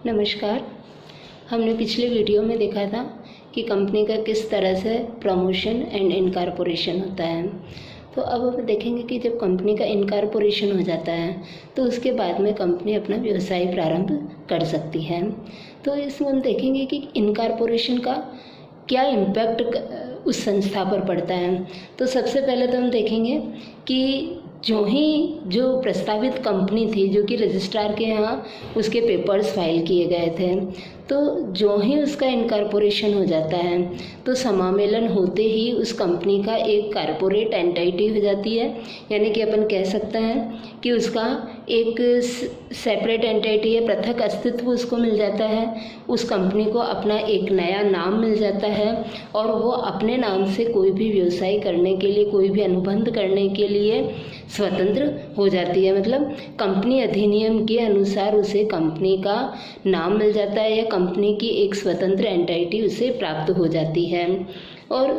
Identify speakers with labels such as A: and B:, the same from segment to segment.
A: नमस्कार। हमने पिछले वीडियो में देखा था कि कंपनी का किस तरह से प्रमोशन एंड इनकॉर्पोरेशन होता है। तो अब हम देखेंगे कि जब कंपनी का इनकॉर्पोरेशन हो जाता है तो उसके बाद में कंपनी अपना व्यवसाय प्रारंभ कर सकती है। तो इसमें हम देखेंगे कि इनकॉर्पोरेशन का क्या इम्पैक्ट उस संस्था पर पड़ता है। तो सबसे पहले तो हम देखेंगे कि जो प्रस्तावित कंपनी थी, जो कि रजिस्ट्रार के यहाँ उसके पेपर्स फाइल किए गए थे, तो जो ही उसका इनकॉर्पोरेशन हो जाता है तो समामेलन होते ही उस कंपनी का एक कॉर्पोरेट एंटिटी हो जाती है। यानी कि अपन कह सकते हैं कि उसका एक सेपरेट एंटिटी है, पृथक अस्तित्व उसको मिल जाता है। उस कंपनी को अपना एक नया नाम मिल जाता है और वो अपने नाम से कोई भी व्यवसाय करने के लिए, कोई भी अनुबंध करने के लिए स्वतंत्र हो जाती है। मतलब कंपनी अधिनियम के अनुसार उसे कंपनी का नाम मिल जाता है या कंपनी की एक स्वतंत्र एंटिटी उसे प्राप्त हो जाती है और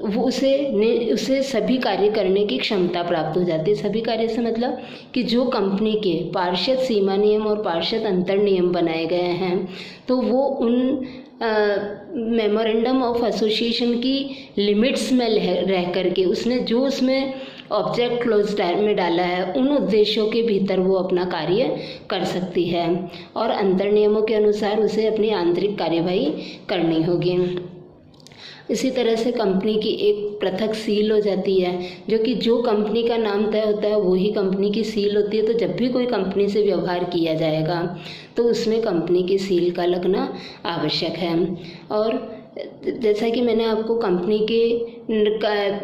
A: वो उसे सभी कार्य करने की क्षमता प्राप्त हो जाती है। सभी कार्य से मतलब कि जो कंपनी के पार्षद सीमा नियम और पार्षद अंतर नियम बनाए गए हैं तो वो उन मेमोरेंडम ऑफ एसोसिएशन की लिमिट्स में रह करके उसमें ऑब्जेक्ट क्लोज में डाला है, उन उद्देश्यों के भीतर वो अपना कार्य कर सकती है और अंतर नियमों के अनुसार उसे अपनी आंतरिक कार्यवाही करनी होगी। इसी तरह से कंपनी की एक पृथक सील हो जाती है, जो कि जो कंपनी का नाम तय होता है वही कंपनी की सील होती है। तो जब भी कोई कंपनी से व्यवहार किया जाएगा तो उसमें कंपनी की सील का लगना आवश्यक है। और जैसा कि मैंने आपको कंपनी के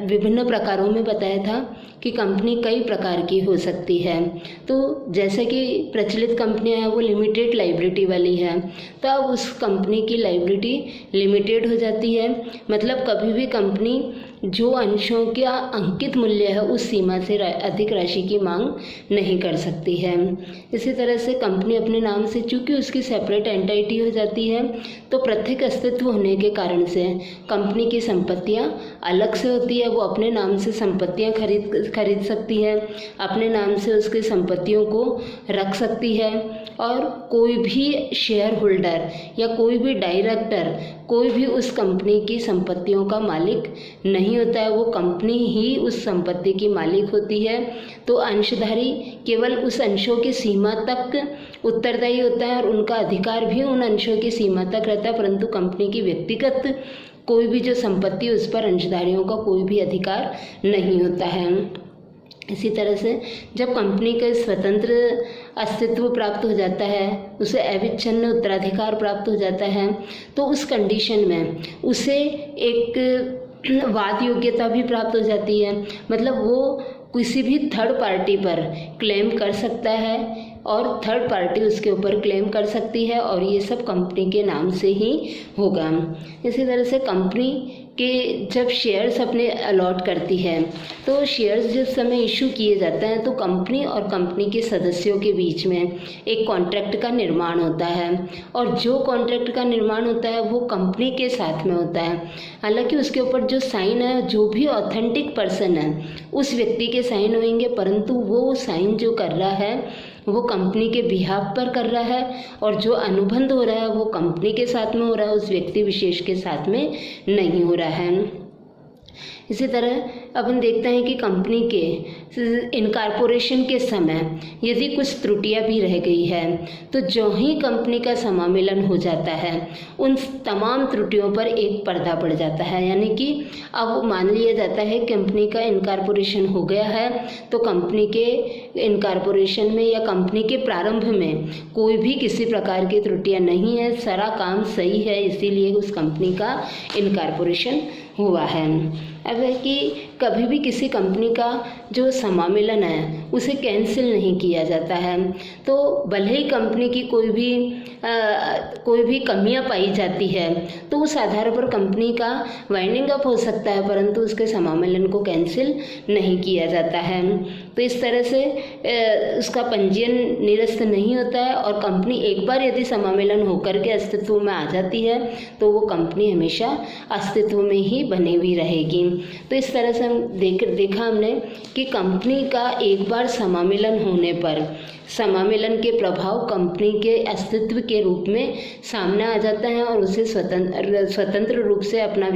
A: विभिन्न प्रकारों में बताया था कि कंपनी कई प्रकार की हो सकती है। तो जैसे कि प्रचलित कंपनियां हैं वो लिमिटेड लायबिलिटी वाली है, तो अब उस कंपनी की लायबिलिटी लिमिटेड हो जाती है। मतलब कभी भी कंपनी जो अंशों का अंकित मूल्य है उस सीमा से अधिक राशि की मांग नहीं कर सकती है। इसी तरह से कंपनी अपने नाम से, चूँकि उसकी सेपरेट एंटिटी हो जाती है, तो पृथक अस्तित्व होने के कारण से कंपनी की संपत्तियां अलग से होती है। वो अपने नाम से संपत्तियां खरीद सकती है, अपने नाम से उसकी संपत्तियों को रख सकती है और कोई भी शेयर होल्डर या कोई भी डायरेक्टर, कोई भी उस कंपनी की संपत्तियों का मालिक नहीं होता है। वो कंपनी ही उस संपत्ति की मालिक होती है। तो अंशधारी केवल उस अंशों की सीमा तक उत्तरदायी होता है और उनका अधिकार भी उन अंशों की सीमा तक रहता है, परंतु कंपनी की व्यक्तिगत कोई भी जो संपत्ति उस पर अंशधारियों का कोई भी अधिकार नहीं होता है। इसी तरह से जब कंपनी का स्वतंत्र अस्तित्व प्राप्त हो जाता है, उसे अविच्छिन्न उत्तराधिकार प्राप्त हो जाता है, तो उस कंडीशन में उसे एक वाद योग्यता भी प्राप्त हो जाती है। मतलब वो किसी भी थर्ड पार्टी पर क्लेम कर सकता है और थर्ड पार्टी उसके ऊपर क्लेम कर सकती है और ये सब कंपनी के नाम से ही होगा। इसी तरह से कंपनी के जब शेयर्स अपने अलॉट करती है तो शेयर्स जिस समय इशू किए जाते हैं तो कंपनी और कंपनी के सदस्यों के बीच में एक कॉन्ट्रैक्ट का निर्माण होता है और जो कॉन्ट्रैक्ट का निर्माण होता है वो कंपनी के साथ में होता है। हालांकि उसके ऊपर जो साइन है, जो भी ऑथेंटिक पर्सन है उस व्यक्ति के साइन होंगे, परंतु वो साइन जो कर रहा है वो कंपनी के बिहाफ पर कर रहा है और जो अनुबंध हो रहा है वो कंपनी के साथ में हो रहा है, उस व्यक्ति विशेष के साथ में नहीं हो रहा है। इसी तरह अपन देखते हैं कि कंपनी के इनकॉर्पोरेशन के समय यदि कुछ त्रुटियां भी रह गई है तो जो ही कंपनी का समामेलन हो जाता है उन तमाम त्रुटियों पर एक पर्दा पड़ जाता है। यानी कि अब मान लिया जाता है कंपनी का इनकॉर्पोरेशन हो गया है तो कंपनी के इनकॉर्पोरेशन में या कंपनी के प्रारंभ में कोई भी किसी प्रकार की त्रुटियां नहीं है, सारा काम सही है, इसीलिए उस कंपनी का इनकॉर्पोरेशन हुआ है। अब है कि कभी भी किसी कंपनी का जो समामेलन है उसे कैंसिल नहीं किया जाता है। तो भले ही कंपनी की कोई भी कमियां पाई जाती है तो उस आधार पर कंपनी का वाइंडिंग अप हो सकता है, परंतु उसके समामेलन को कैंसिल नहीं किया जाता है। तो इस तरह से उसका पंजीयन निरस्त नहीं होता है और कंपनी एक बार यदि समामेलन होकर के अस्तित्व में आ जाती है तो वो कंपनी हमेशा अस्तित्व में ही बनी हुई रहेगी। तो इस तरह से हम देखा हमने कि कंपनी का एक बार बार समामेलन होने पर समामेलन के प्रभाव कंपनी के अस्तित्व के रूप में सामने आ जाता है और उसे स्वतंत्र रूप से अपना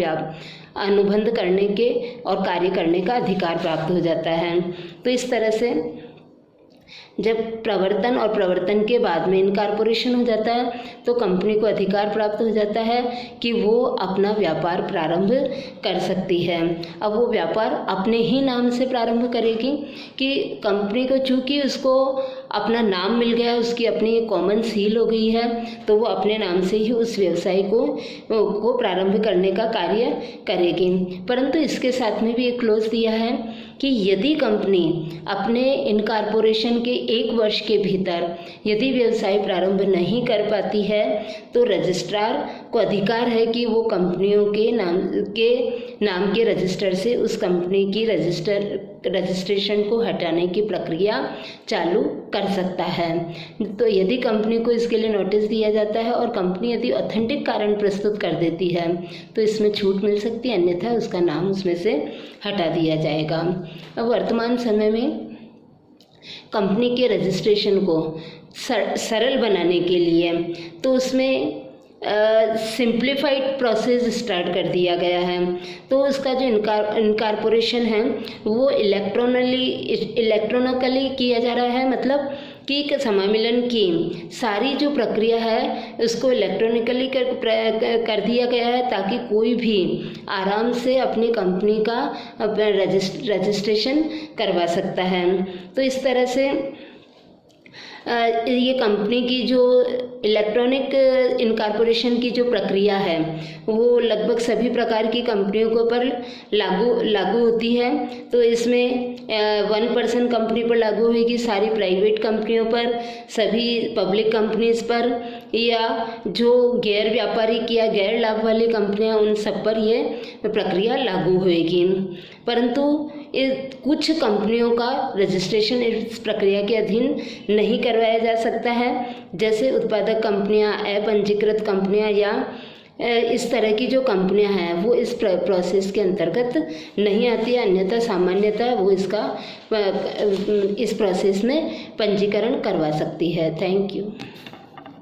A: अनुबंध करने के और कार्य करने का अधिकार प्राप्त हो जाता है। तो इस तरह से जब प्रवर्तन और प्रवर्तन के बाद में इनकॉर्पोरेशन हो जाता है तो कंपनी को अधिकार प्राप्त हो जाता है कि वो अपना व्यापार प्रारंभ कर सकती है। अब वो व्यापार अपने ही नाम से प्रारंभ करेगी कि कंपनी को चूँकि उसको अपना नाम मिल गया है, उसकी अपनी कॉमन सील हो गई है, तो वो अपने नाम से ही उस व्यवसाय को प्रारंभ करने का कार्य करेगी। परंतु इसके साथ में भी एक क्लोज दिया है कि यदि कंपनी अपने इनकॉर्पोरेशन के 1 वर्ष के भीतर यदि व्यवसाय प्रारंभ नहीं कर पाती है तो रजिस्ट्रार को अधिकार है कि वो कंपनियों के नाम के रजिस्टर से उस कंपनी की रजिस्ट्रेशन को हटाने की प्रक्रिया चालू कर सकता है। तो यदि कंपनी को इसके लिए नोटिस दिया जाता है और कंपनी यदि ऑथेंटिक कारण प्रस्तुत कर देती है तो इसमें छूट मिल सकती है, अन्यथा उसका नाम उसमें से हटा दिया जाएगा। अब वर्तमान समय में कंपनी के रजिस्ट्रेशन को सरल बनाने के लिए तो उसमें सिंप्लीफाइड प्रोसेस स्टार्ट कर दिया गया है। तो उसका जो इनकॉर्पोरेशन है वो इलेक्ट्रॉनिकली किया जा रहा है, मतलब कि समामेलन की सारी जो प्रक्रिया है उसको इलेक्ट्रॉनिकली कर दिया गया है ताकि कोई भी आराम से अपनी कंपनी का रजिस्ट्रेशन करवा सकता है। तो इस तरह से ये कंपनी की जो इलेक्ट्रॉनिक इनकॉर्पोरेशन की जो प्रक्रिया है वो लगभग सभी प्रकार की कंपनियों के ऊपर लागू होती है। तो इसमें 1% कंपनी पर लागू होगी, सारी प्राइवेट कंपनियों पर, सभी पब्लिक कंपनीज पर, या जो गैर व्यापारिक या गैर लाभ वाली कंपनियां उन सब पर ये प्रक्रिया लागू होगी। परंतु कुछ कंपनियों का रजिस्ट्रेशन इस प्रक्रिया के अधीन नहीं करवाया जा सकता है, जैसे उत्पादक कंपनियां, अपंजीकृत कंपनियां या इस तरह की जो कंपनियां हैं वो इस प्रोसेस के अंतर्गत नहीं आती है, अन्यथा सामान्यतः वो इस प्रोसेस में पंजीकरण करवा सकती है। Thank you.